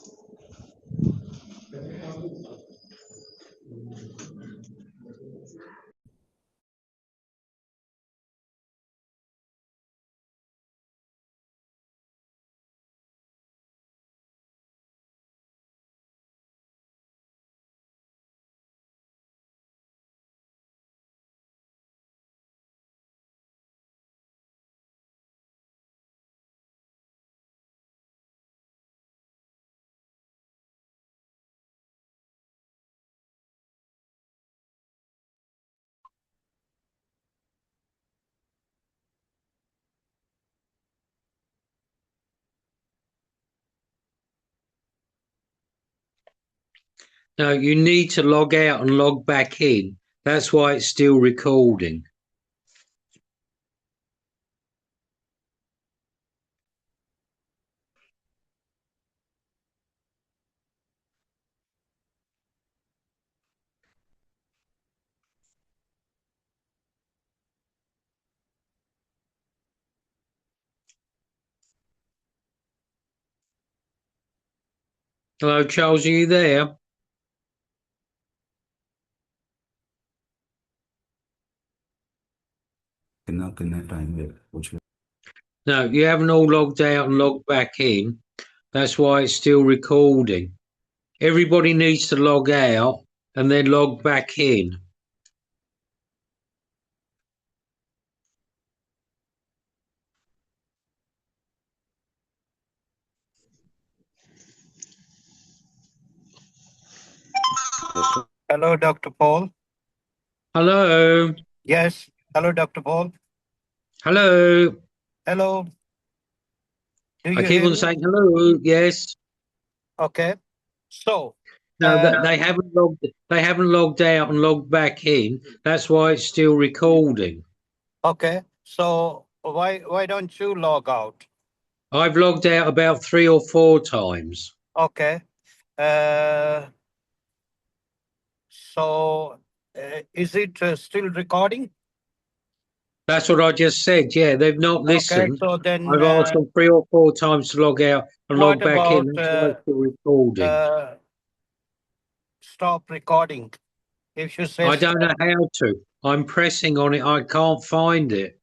No, you need to log out and log back in. That's why it's still recording. Hello, Charles, are you there? कितना time है पूछ लो. No, you haven't all logged out and logged back in. That's why it's still recording. Everybody needs to log out and then log back in. Hello, Dr. Paul. Hello. Yes. Hello, Dr. Paul. Hello. Hello. Do I you keep hear on me? saying hello. Yes. Okay. So, No, they haven't logged. They haven't logged out and logged back in. That's why it's still recording. okay. So why don't you log out? I've logged out about 3 or 4 times. Okay. So is it still recording? That's what I just said. Yeah, they've not Okay. listened. So then, I've asked them 3 or 4 times to log out and log what back in. about That's why it's still recording. stop recording? If you say I don't know how to. I'm pressing on it. I can't find it.